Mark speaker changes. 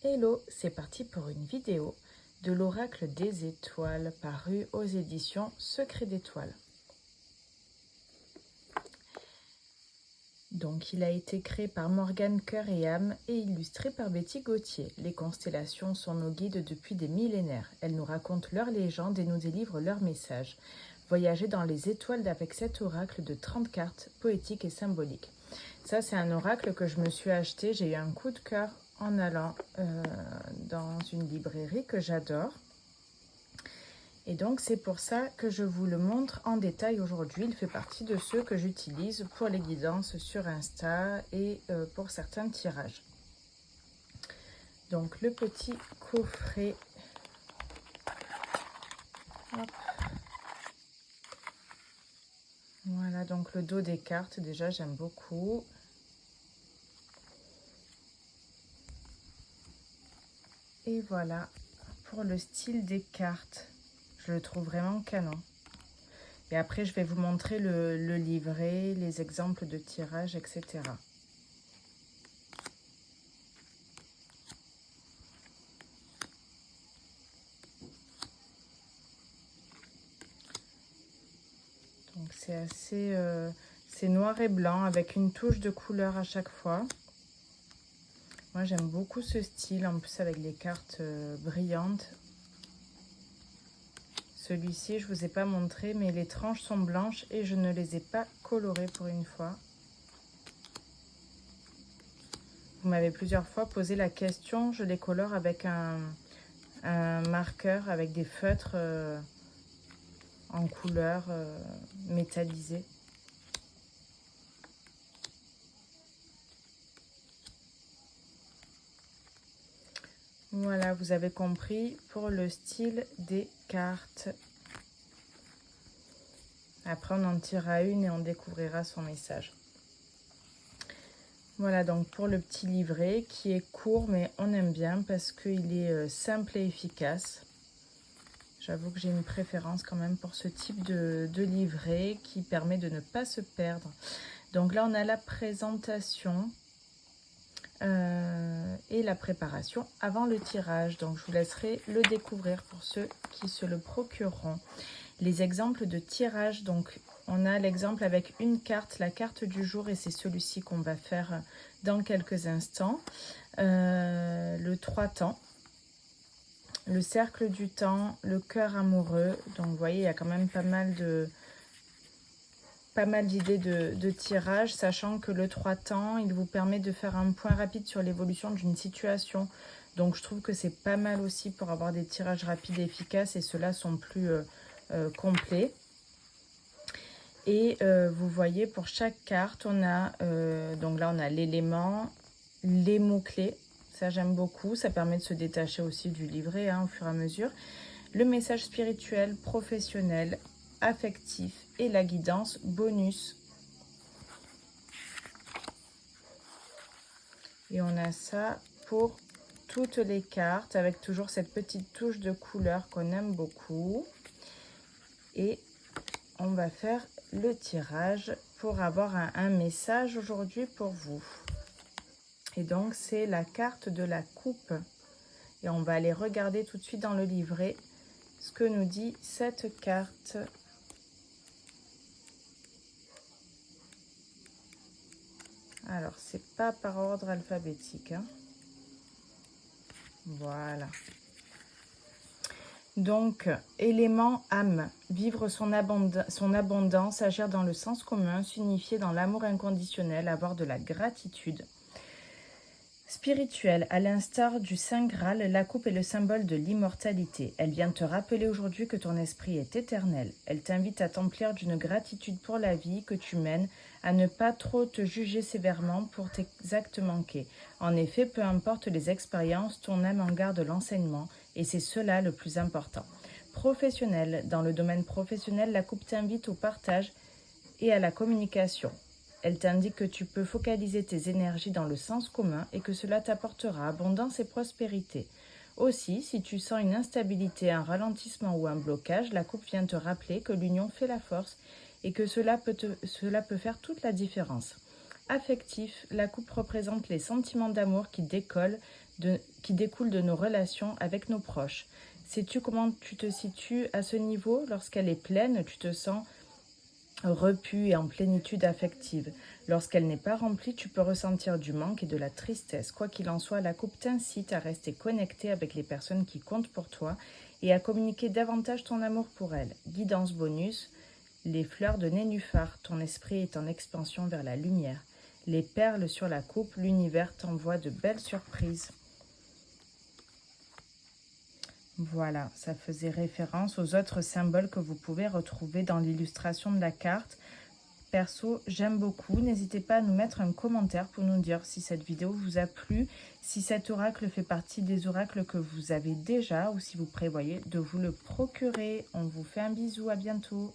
Speaker 1: Hello, c'est parti pour une vidéo de l'Oracle des étoiles paru aux éditions Secret d'étoiles. Donc il a été créé par Morgane Cœur et Âme et illustré par Betty Gauthier. Les constellations sont nos guides depuis des millénaires. Elles nous racontent leurs légendes et nous délivrent leurs messages. Voyager dans les étoiles avec cet oracle de 30 cartes poétiques et symboliques. Ça, c'est un oracle que je me suis acheté. J'ai eu un coup de cœur en allant dans une librairie que j'adore. Et donc, c'est pour ça que je vous le montre en détail aujourd'hui. Il fait partie de ceux que j'utilise pour les guidances sur Insta et pour certains tirages. Donc, le petit coffret. Hop. Voilà, donc le dos des cartes, déjà, j'aime beaucoup. Et voilà, pour le style des cartes, je le trouve vraiment canon. Et après, je vais vous montrer le livret, les exemples de tirage, etc. Donc c'est assez... c'est noir et blanc avec une touche de couleur à chaque fois. Moi, j'aime beaucoup ce style, en plus avec les cartes brillantes. Celui-ci, je ne vous ai pas montré, mais les tranches sont blanches et je ne les ai pas colorées pour une fois. Vous m'avez plusieurs fois posé la question, je les colore avec un marqueur, avec des feutres en couleur métallisée. Voilà, vous avez compris pour le style des cartes. Après, on en tirera une et on découvrira son message. Voilà donc pour le petit livret qui est court, mais on aime bien parce qu'il est simple et efficace. J'avoue que j'ai une préférence quand même pour ce type de livret qui permet de ne pas se perdre. Donc là, on a la présentation. Et la préparation avant le tirage. Donc je vous laisserai le découvrir pour ceux qui se le procureront. Les exemples de tirage, donc on a l'exemple avec une carte, la carte du jour, et c'est celui-ci qu'on va faire dans quelques instants. Le 3 temps, le cercle du temps, le cœur amoureux. Donc vous voyez, il y a quand même pas mal d'idées de tirage, sachant que le 3 temps, il vous permet de faire un point rapide sur l'évolution d'une situation. Donc je trouve que c'est pas mal aussi pour avoir des tirages rapides et efficaces, et ceux-là sont plus complets. Et vous voyez, pour chaque carte, on a, donc là on a l'élément, les mots-clés, ça j'aime beaucoup, ça permet de se détacher aussi du livret au fur et à mesure. Le message spirituel, professionnel, affectif et la guidance bonus. Et on a ça pour toutes les cartes avec toujours cette petite touche de couleur qu'on aime beaucoup. Et on va faire le tirage pour avoir un message aujourd'hui pour vous. Et donc c'est la carte de la coupe. Et on va aller regarder tout de suite dans le livret ce que nous dit cette carte. Alors, c'est pas par ordre alphabétique. Voilà. Donc, élément âme, vivre son abondance, agir dans le sens commun, s'unifier dans l'amour inconditionnel, avoir de la gratitude. Spirituel, à l'instar du Saint Graal, la coupe est le symbole de l'immortalité. Elle vient te rappeler aujourd'hui que ton esprit est éternel. Elle t'invite à t'emplir d'une gratitude pour la vie que tu mènes, à ne pas trop te juger sévèrement pour tes actes manqués. En effet, peu importe les expériences, ton âme en garde l'enseignement, et c'est cela le plus important. Professionnel, dans le domaine professionnel, la coupe t'invite au partage et à la communication. Elle t'indique que tu peux focaliser tes énergies dans le sens commun et que cela t'apportera abondance et prospérité. Aussi, si tu sens une instabilité, un ralentissement ou un blocage, la coupe vient te rappeler que l'union fait la force et que cela peut faire toute la différence. Affectif, la coupe représente les sentiments d'amour qui décollent qui découle de nos relations avec nos proches. Sais-tu comment tu te situes à ce niveau? Lorsqu'elle est pleine, tu te sens repu et en plénitude affective. Lorsqu'elle n'est pas remplie, tu peux ressentir du manque et de la tristesse. Quoi qu'il en soit, la coupe t'incite à rester connecté avec les personnes qui comptent pour toi et à communiquer davantage ton amour pour elles. Guidance bonus, les fleurs de nénuphar, ton esprit est en expansion vers la lumière. Les perles sur la coupe, l'univers t'envoie de belles surprises. Voilà, ça faisait référence aux autres symboles que vous pouvez retrouver dans l'illustration de la carte. Perso, j'aime beaucoup. N'hésitez pas à nous mettre un commentaire pour nous dire si cette vidéo vous a plu, si cet oracle fait partie des oracles que vous avez déjà ou si vous prévoyez de vous le procurer. On vous fait un bisou, à bientôt.